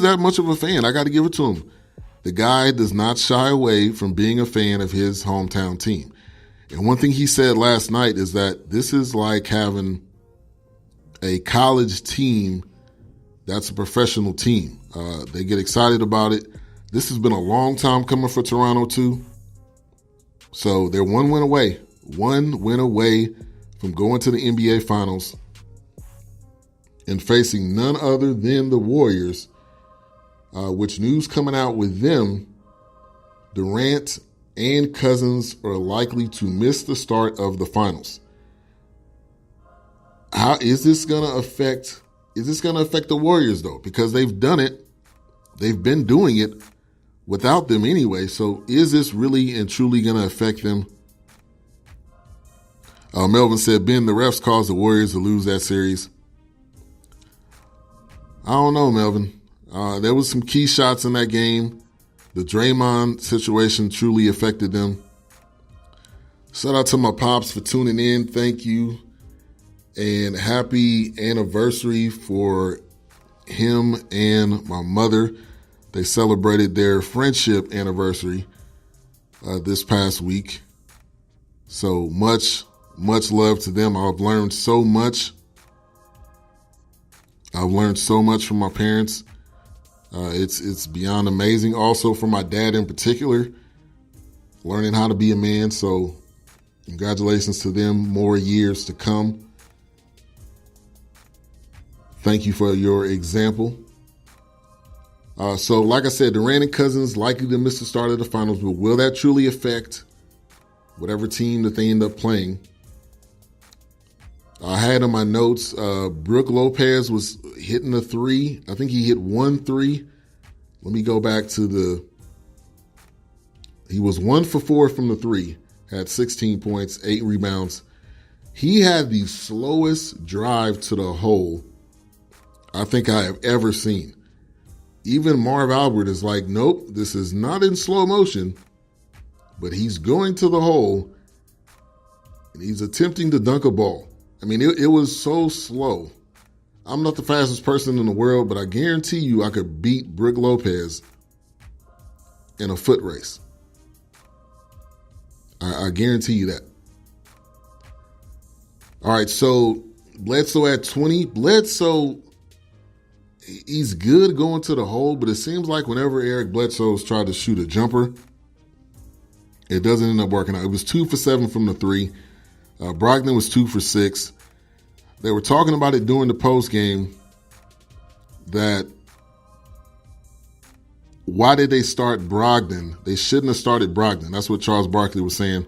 that much of a fan. I got to give it to him. The guy does not shy away from being a fan of his hometown team. And one thing he said last night is that this is like having a college team that's a professional team. They get excited about it. This has been a long time coming for Toronto, too. So they're one win away from going to the NBA Finals and facing none other than the Warriors, which news coming out with them, Durant and Cousins are likely to miss the start of the finals. How is this going to affect? Is this going to affect the Warriors though? Because they've done it, they've been doing it without them anyway. So is this really and truly going to affect them? Melvin said, Ben, the refs caused the Warriors to lose that series. I don't know, Melvin. There was some key shots in that game. The Draymond situation truly affected them. Shout out to my pops for tuning in. Thank you. And happy anniversary for him and my mother. They celebrated their friendship anniversary this past week. So much love to them. I've learned so much. I've learned so much from my parents. It's beyond amazing. Also from my dad in particular, learning how to be a man. So congratulations to them. More years to come. Thank you for your example. So like I said, Durant and Cousins likely to miss the start of the finals, but will that truly affect whatever team that they end up playing? I had in my notes, Brook Lopez was hitting a three. I think he hit 1 3. Let me go back to he was 1 for 4 from the three, had 16 points, 8 rebounds. He had the slowest drive to the hole I think I have ever seen. Even Marv Albert is like, nope, this is not in slow motion, but he's going to the hole and he's attempting to dunk a ball. I mean, it was so slow. I'm not the fastest person in the world, but I guarantee you I could beat Brook Lopez in a foot race. I guarantee you that. All right, so Bledsoe at 20. Bledsoe, he's good going to the hole, but it seems like whenever Eric Bledsoe's tried to shoot a jumper, it doesn't end up working out. It was 2 for 7 from the three. Brogdon was 2 for 6. They were talking about it during the post game that why did they start Brogdon? They shouldn't have started Brogdon. That's what Charles Barkley was saying.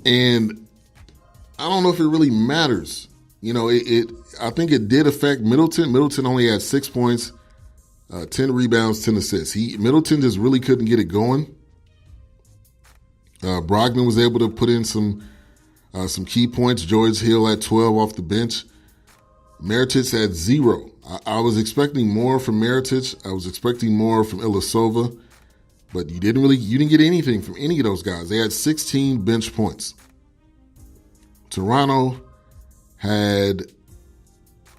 And I don't know if it really matters. You know, I think it did affect Middleton. Middleton only had 6 points, 10 rebounds, 10 assists. Middleton just really couldn't get it going. Brogdon was able to put in some key points. George Hill had 12 off the bench. Mirotic had 0. I was expecting more from Mirotic. I was expecting more from Ilyasova, but you didn't get anything from any of those guys. They had 16 bench points. Toronto had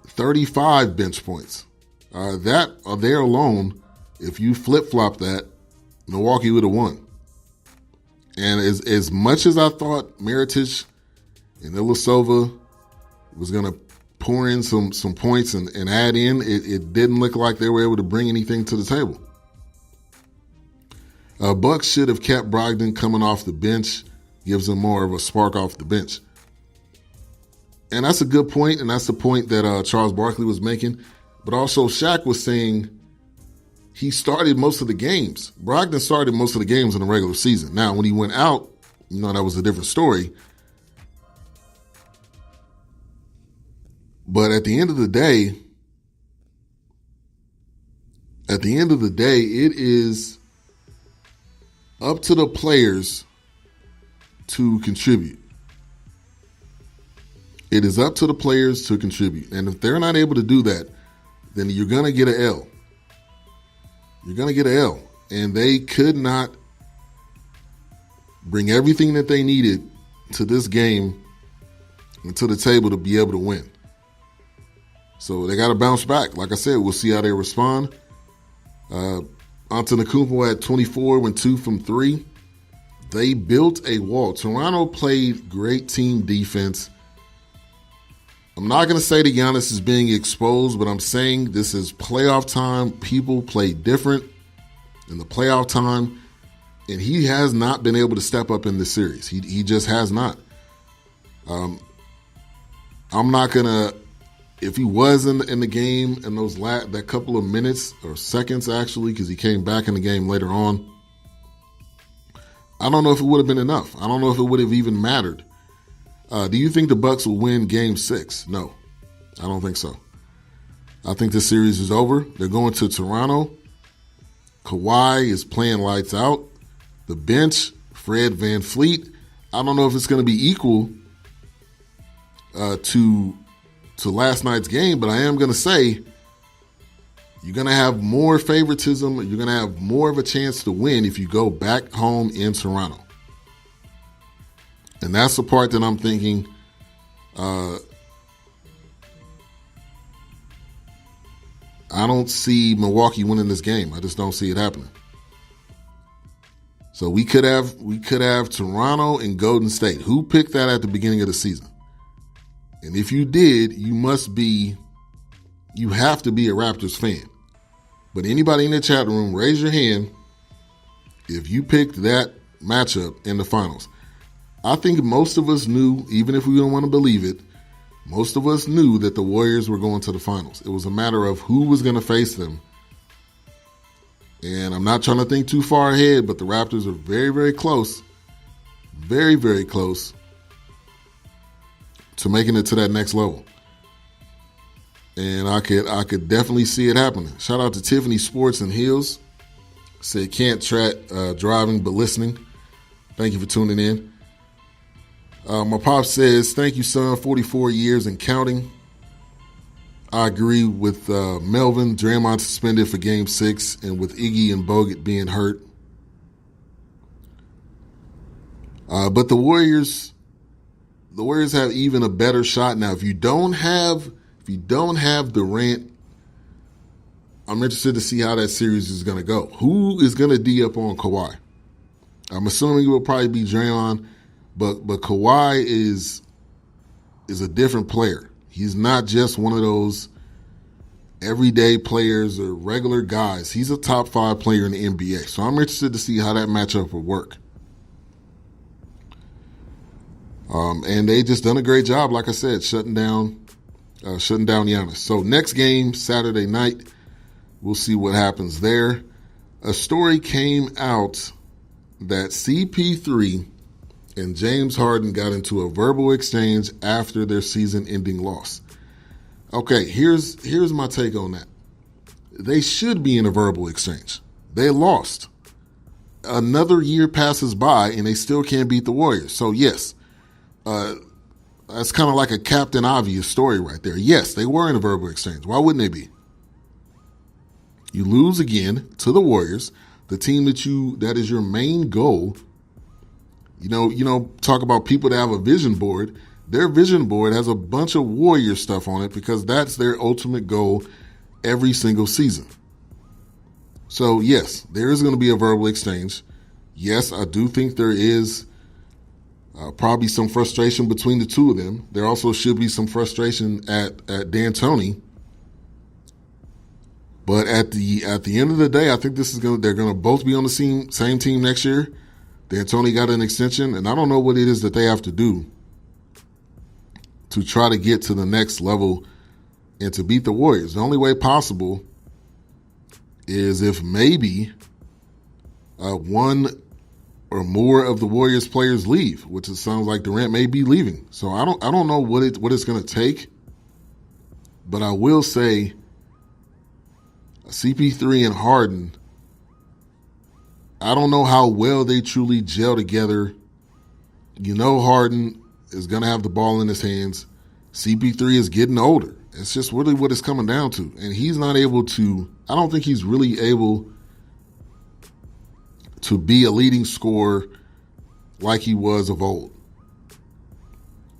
35 bench points. That there alone, if you flip-flop that, Milwaukee would have won. And as much as I thought Mirotic and Ilyasova was going to pour in some points and add in, it didn't look like they were able to bring anything to the table. Bucks should have kept Brogdon coming off the bench, gives them more of a spark off the bench. And that's a good point, and that's the point that Charles Barkley was making. But also Shaq was saying he started most of the games. Brogdon started most of the games in the regular season. Now, when he went out, that was a different story. But at the end of the day, it is up to the players to contribute. It is up to the players to contribute. And if they're not able to do that, then you're going to get an L. You're going to get an L. And they could not bring everything that they needed to this game and to the table to be able to win. So they got to bounce back. Like I said, we'll see how they respond. Antetokounmpo at 24 went 2 from 3. They built a wall. Toronto played great team defense. I'm not going to say that Giannis is being exposed, but I'm saying this is playoff time. People play different in the playoff time, and he has not been able to step up in this series. He just has not. I'm not going to, if he was in the game in those that couple of minutes or seconds, actually, because he came back in the game later on, I don't know if it would have been enough. I don't know if it would have even mattered. Do you think the Bucks will win Game 6? No, I don't think so. I think this series is over. They're going to Toronto. Kawhi is playing lights out. The bench, Fred VanVleet. I don't know if it's going to be equal to last night's game, but I am going to say you're going to have more favoritism. You're going to have more of a chance to win if you go back home in Toronto. And that's the part that I'm thinking I don't see Milwaukee winning this game. I just don't see it happening. So we could have Toronto and Golden State. Who picked that at the beginning of the season? And if you did, you have to be a Raptors fan. But anybody in the chat room, raise your hand if you picked that matchup in the finals. I think most of us knew, even if we don't want to believe it, most of us knew that the Warriors were going to the finals. It was a matter of who was going to face them. And I'm not trying to think too far ahead, but the Raptors are very, very close, very, very close to making it to that next level. And I could definitely see it happening. Shout out to Tiffany Sports and Hills. Said can't track driving but listening. Thank you for tuning in. My pop says, thank you, son, 44 years and counting. I agree with Melvin. Draymond suspended for Game 6 and with Iggy and Bogut being hurt. But the Warriors have even a better shot now. If you don't have Durant, I'm interested to see how that series is going to go. Who is going to D up on Kawhi? I'm assuming it will probably be Draymond. But Kawhi is a different player. He's not just one of those everyday players or regular guys. He's a top 5 player in the NBA. So I'm interested to see how that matchup will work. And they just done a great job, like I said, shutting down Giannis. So next game, Saturday night, we'll see what happens there. A story came out that CP3 and James Harden got into a verbal exchange after their season-ending loss. Okay, here's my take on that. They should be in a verbal exchange. They lost. Another year passes by, and they still can't beat the Warriors. So, yes, that's kind of like a Captain Obvious story right there. Yes, they were in a verbal exchange. Why wouldn't they be? You lose again to the Warriors, the team that is your main goal. You know, talk about people that have a vision board. Their vision board has a bunch of Warrior stuff on it because that's their ultimate goal every single season. So, yes, there is going to be a verbal exchange. Yes, I do think there is probably some frustration between the two of them. There also should be some frustration at D'Antoni. But at the end of the day, I think they're going to both be on the same team next year. D'Antoni got an extension, and I don't know what it is that they have to do to try to get to the next level and to beat the Warriors. The only way possible is if maybe one or more of the Warriors players leave, which it sounds like Durant may be leaving. So I don't know what it's going to take, but I will say CP3 and Harden, I don't know how well they truly gel together. You know, Harden is going to have the ball in his hands. CP3 is getting older. It's just really what it's coming down to. And he's not able to, I don't think he's really able to be a leading scorer like he was of old.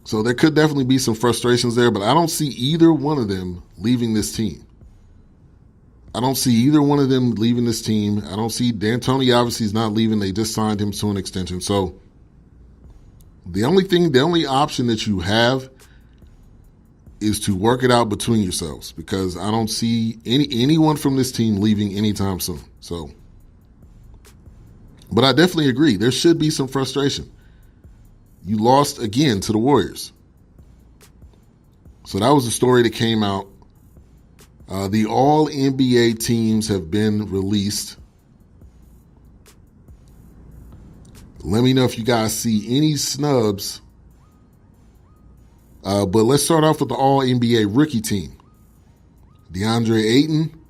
So there could definitely be some frustrations there, but I don't see either one of them leaving this team. I don't see either one of them leaving this team. I don't see D'Antoni obviously is not leaving. They just signed him to an extension. So the only option that you have is to work it out between yourselves, because I don't see anyone from this team leaving anytime soon. So, but I definitely agree. There should be some frustration. You lost again to the Warriors. So that was the story that came out. The All-NBA teams have been released. Let me know if you guys see any snubs. But let's start off with the All-NBA rookie team. DeAndre Ayton,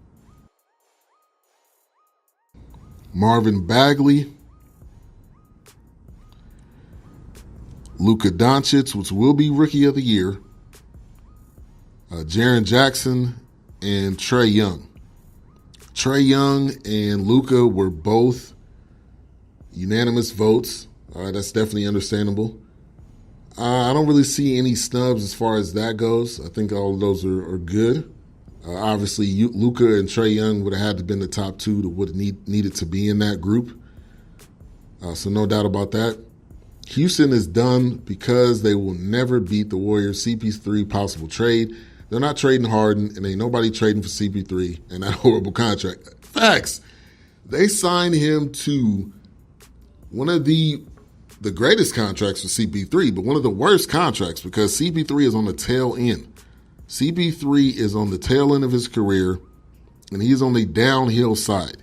Marvin Bagley, Luka Doncic, which will be Rookie of the Year, Jaren Jackson, and Trae Young. Trae Young and Luka were both unanimous votes. All right, that's definitely understandable. I don't really see any snubs as far as that goes. I think all of those are good. Obviously, Luka and Trae Young would have had to been the top two that would have needed to be in that group. So no doubt about that. Houston is done because they will never beat the Warriors. CP3 possible trade. They're not trading Harden, and ain't nobody trading for CP3 and that horrible contract. Facts. They signed him to one of the greatest contracts for CP3, but one of the worst contracts because CP3 is on the tail end. CP3 is on the tail end of his career, and he's on the downhill side.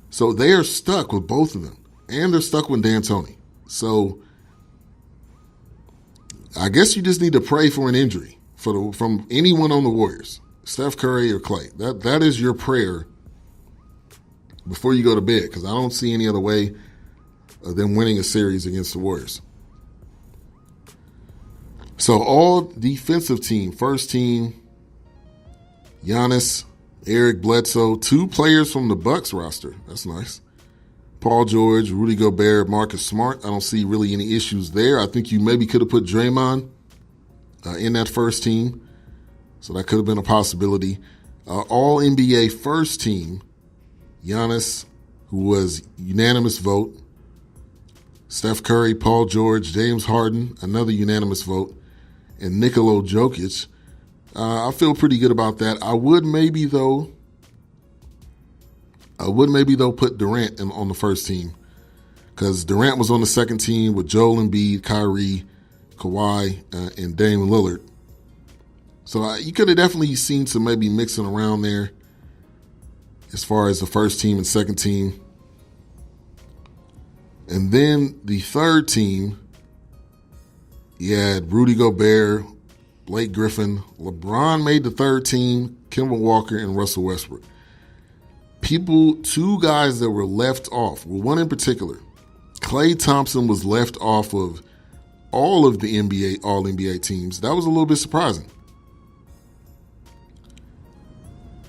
So they are stuck with both of them, and they're stuck with D'Antoni. So I guess you just need to pray for an injury from anyone on the Warriors, Steph Curry or Clay. That is your prayer before you go to bed, because I don't see any other way of them winning a series against the Warriors. So all defensive team, first team, Giannis, Eric Bledsoe, 2 players from the Bucks roster. That's nice. Paul George, Rudy Gobert, Marcus Smart. I don't see really any issues there. I think you maybe could have put Draymond in that first team. So that could have been a possibility. All NBA first team, Giannis, who was unanimous vote. Steph Curry, Paul George, James Harden, another unanimous vote. And Nikola Jokic. I feel pretty good about that. I would maybe though put Durant on the first team, because Durant was on the second team with Joel Embiid, Kyrie, Kawhi, and Dame Lillard. So you could have definitely seen some maybe mixing around there as far as the first team and second team. And then the third team, you had Rudy Gobert, Blake Griffin, LeBron made the third team, Kemba Walker, and Russell Westbrook. 2 guys that were left off, well, one in particular, Klay Thompson was left off of all of the NBA, all NBA teams. That was a little bit surprising.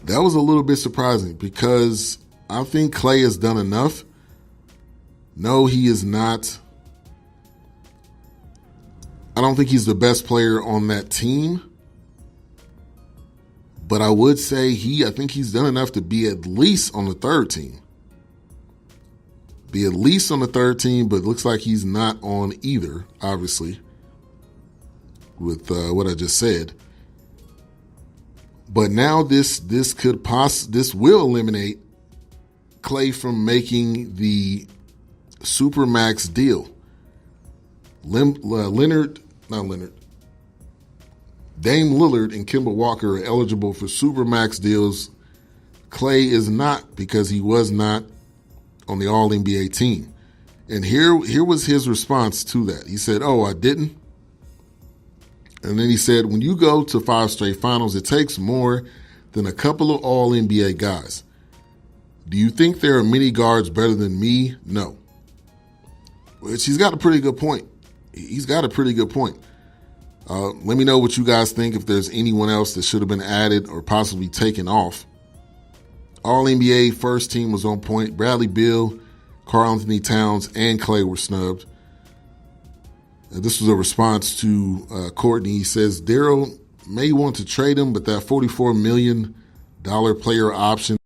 That was a little bit surprising because I think Klay has done enough. No, he is not. I don't think he's the best player on that team. But I would say I think he's done enough to be at least on the third team. Be at least on the third team, but it looks like he's not on either, obviously, with what I just said. But now this will eliminate Klay from making the Supermax deal. Dame Lillard and Kemba Walker are eligible for Supermax deals. Klay is not, because he was not on the All-NBA team. And here was his response to that. He said, "Oh, I didn't." And then he said, "When you go to 5 straight finals, it takes more than a couple of All-NBA guys. Do you think there are many guards better than me? No." Which he's got a pretty good point. He's got a pretty good point. Let me know what you guys think, if there's anyone else that should have been added or possibly taken off. All-NBA first team was on point. Bradley Beal, Karl Anthony Towns, and Klay were snubbed. This was a response to Courtney. He says, Daryl may want to trade him, but that $44 million player option